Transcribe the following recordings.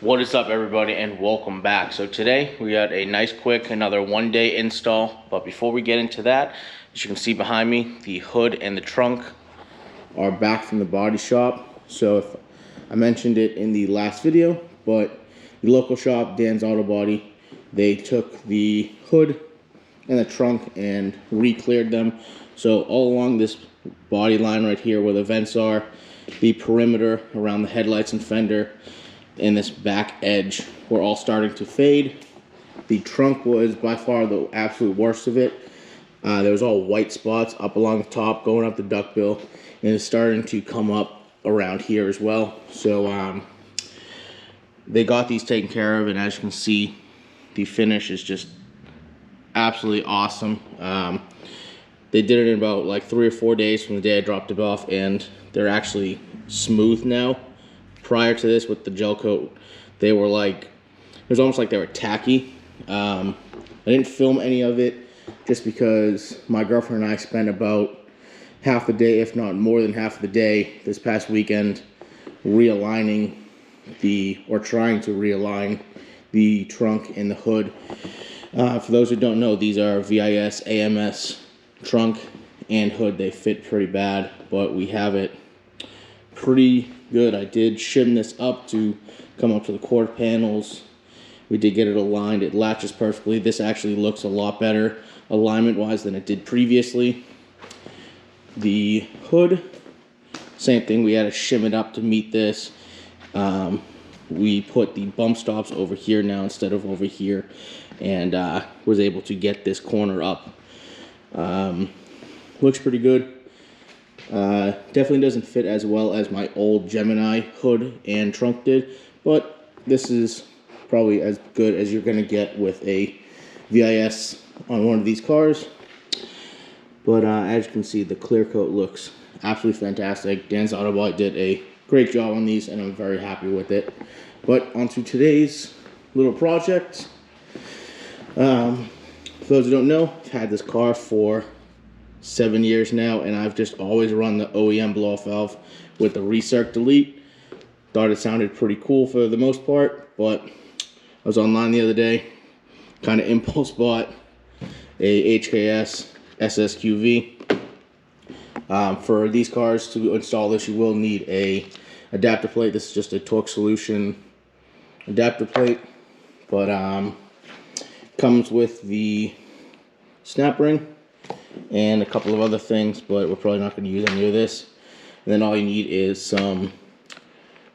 What is up, everybody, and welcome back. So today we got a nice quick another one-day install, but before we get into that, as you can see behind me, the hood and the trunk are back from the body shop. So if I mentioned it in the last video, but the local shop, Dan's Auto Body, they took the hood and the trunk and re-cleared them. So all along this body line right here where the vents are, the perimeter around the headlights and fender, and this back edge were all starting to fade. The trunk was by far the absolute worst of it. There was all white spots up along the top, going up the duckbill, and it's starting to come up around here as well. So they got these taken care of, and as you can see, the finish is just absolutely awesome. They did it in about like 3 or 4 days from the day I dropped it off, and they're actually smooth now. Prior to this, with the gel coat, they were like, it was almost like they were tacky. I didn't film any of it just because my girlfriend and I spent about half the day, if not more than half the day this past weekend, realigning or trying to realign the trunk and the hood. For those who don't know, these are VIS AMS trunk and hood. They fit pretty bad, but we have it pretty good. I did shim this up to come up to the quarter panels. We did get it aligned. It latches perfectly. This actually looks a lot better alignment wise than it did previously. The hood, same thing. We had to shim it up to meet this. We put the bump stops over here now instead of over here, and was able to get this corner up. Looks pretty good. Definitely doesn't fit as well as my old Gemini hood and trunk did, but this is probably as good as you're going to get with a VIS on one of these cars. But as you can see, the clear coat looks absolutely fantastic. Dan's Auto Body did a great job on these, and I'm very happy with it. But onto today's little project. For those who don't know, I've had this car for 7 years now, and I've just always run the OEM blow-off valve with the Recirc Delete. Thought it sounded pretty cool for the most part, but I was online the other day, kind of impulse bought a HKS SSQV. For these cars, to install this, you will need a adapter plate. This is just a Torque Solution adapter plate, but comes with the snap ring and a couple of other things, but we're probably not going to use any of this. And then all you need is some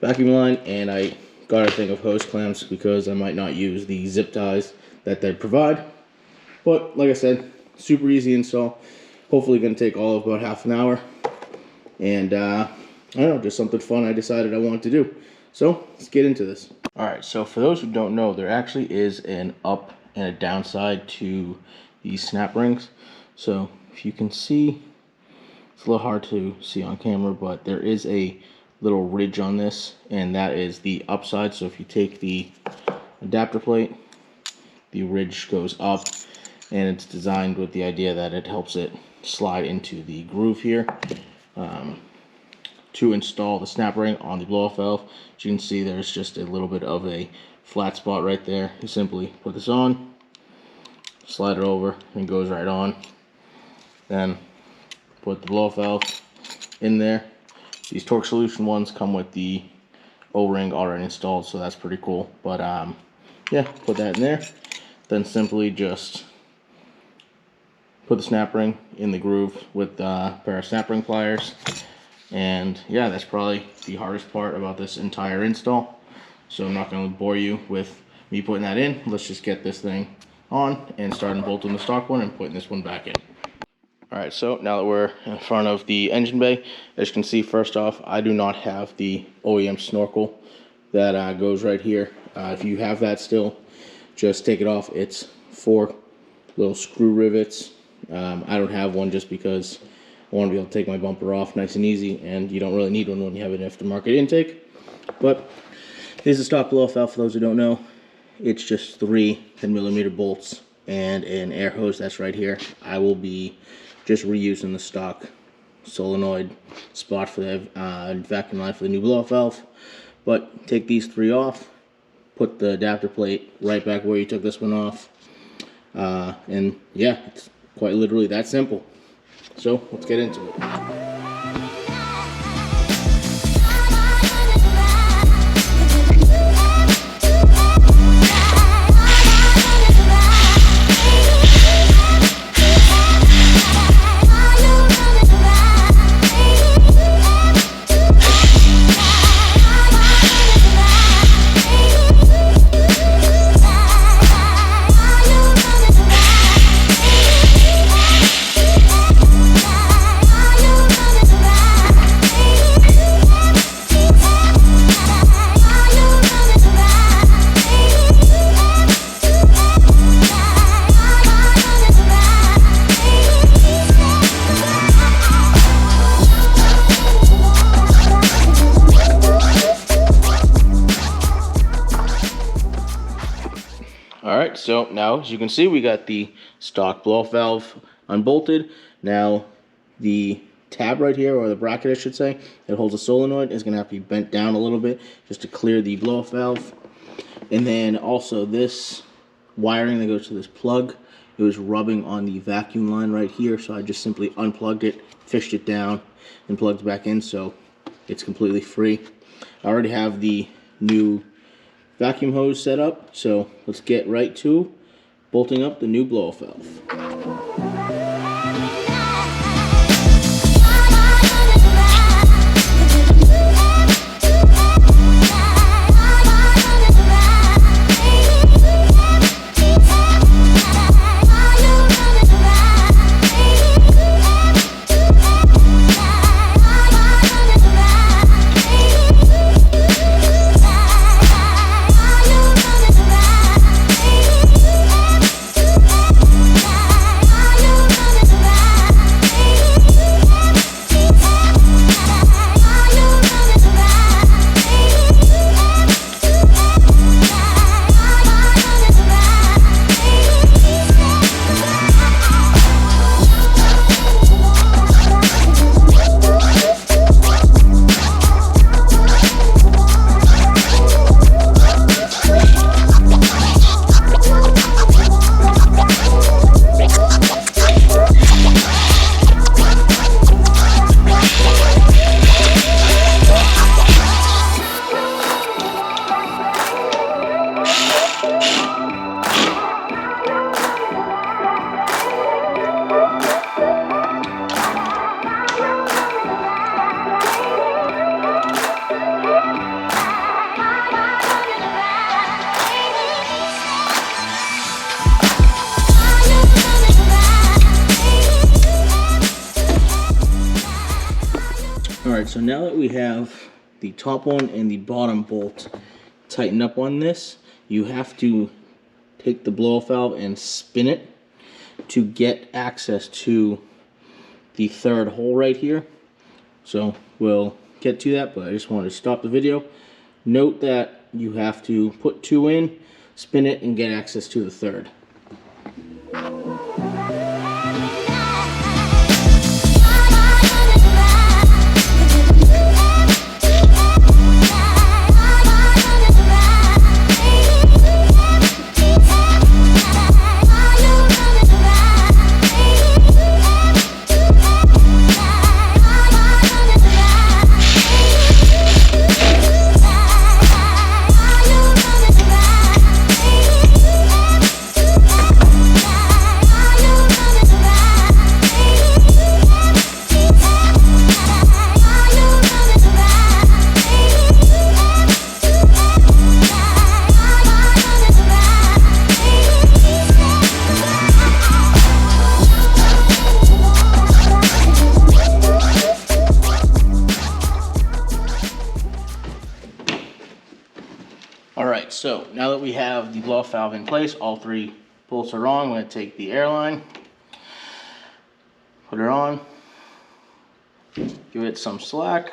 vacuum line, and I got a thing of hose clamps because I might not use the zip ties that they provide. But like I said, super easy install. Hopefully going to take all of about half an hour, and I don't know, just something fun I decided I wanted to do. So let's get into this. Alright, so for those who don't know, there actually is an up and a downside to these snap rings. So if you can see, it's a little hard to see on camera, but there is a little ridge on this, and that is the upside. So if you take the adapter plate, the ridge goes up, and it's designed with the idea that it helps it slide into the groove here. To install the snap ring on the blow-off valve, as you can see, there's just a little bit of a flat spot right there. You simply put this on, slide it over, and it goes right on. Then put the blow-off valve in there. These Torque Solution ones come with the O-ring already installed, so that's pretty cool. But yeah, put that in there. Then simply just put the snap ring in the groove with a pair of snap ring pliers. And yeah, that's probably the hardest part about this entire install. So I'm not going to bore you with me putting that in. Let's just get this thing on and start bolting the stock one and putting this one back in. Alright, so now that we're in front of the engine bay, as you can see, first off, I do not have the OEM snorkel that goes right here. If you have that still, just take it off. It's 4 little screw rivets. I don't have one just because I want to be able to take my bumper off nice and easy, and you don't really need one when you have an aftermarket intake. But this is a stock blow-off valve, for those who don't know. It's just 3 10mm bolts and an air hose that's right here. I will be just reusing the stock solenoid spot for the vacuum line for the new blow-off valve. But take these 3 off, put the adapter plate right back where you took this one off. And yeah, it's quite literally that simple. So let's get into it. Alright, so now as you can see, we got the stock blow-off valve unbolted. Now the tab right here, or the bracket I should say, that holds the solenoid is going to have to be bent down a little bit just to clear the blow-off valve. And then also this wiring that goes to this plug, it was rubbing on the vacuum line right here, so I just simply unplugged it, fished it down, and plugged it back in, so it's completely free. I already have the new vacuum hose set up, so let's get right to bolting up the new blow-off valve. Alright, so now that we have the top one and the bottom bolt tightened up on this, you have to take the blow-off valve and spin it to get access to the third hole right here. So we'll get to that, but I just wanted to stop the video. Note that you have to put two in, spin it, and get access to the third. Alright, so now that we have the blow-off valve in place, all three bolts are on. I'm going to take the air line, put it on, give it some slack.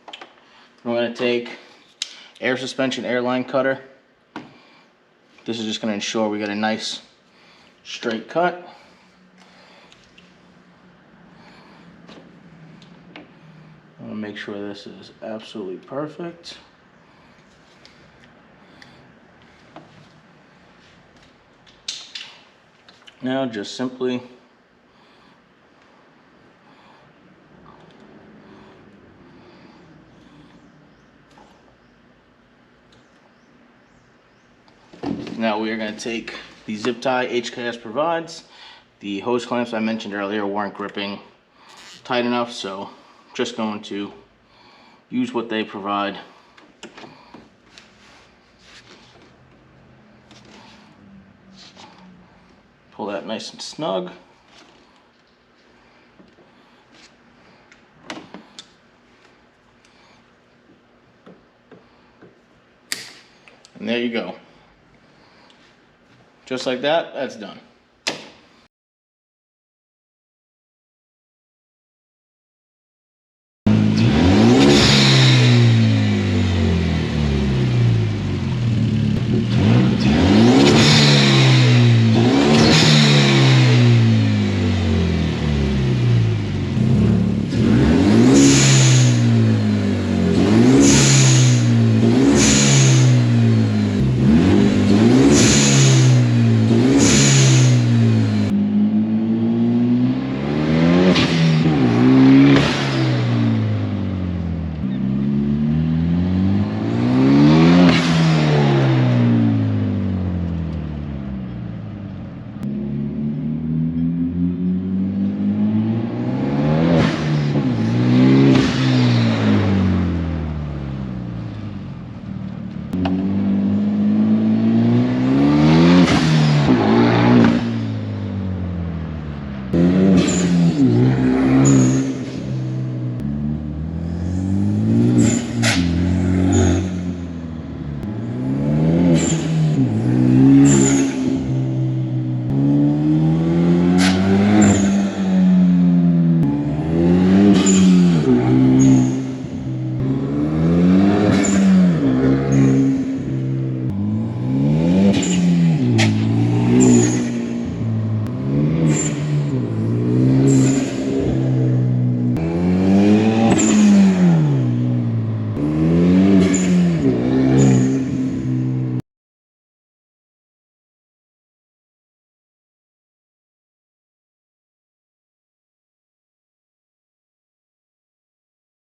I'm going to take air suspension airline cutter. This is just going to ensure we get a nice straight cut. I'm going to make sure this is absolutely perfect. Now just simply now we are going to take the zip tie HKS provides. The hose clamps I mentioned earlier weren't gripping tight enough, so just going to use what they provide. Pull that nice and snug. And there you go. Just like that, that's done.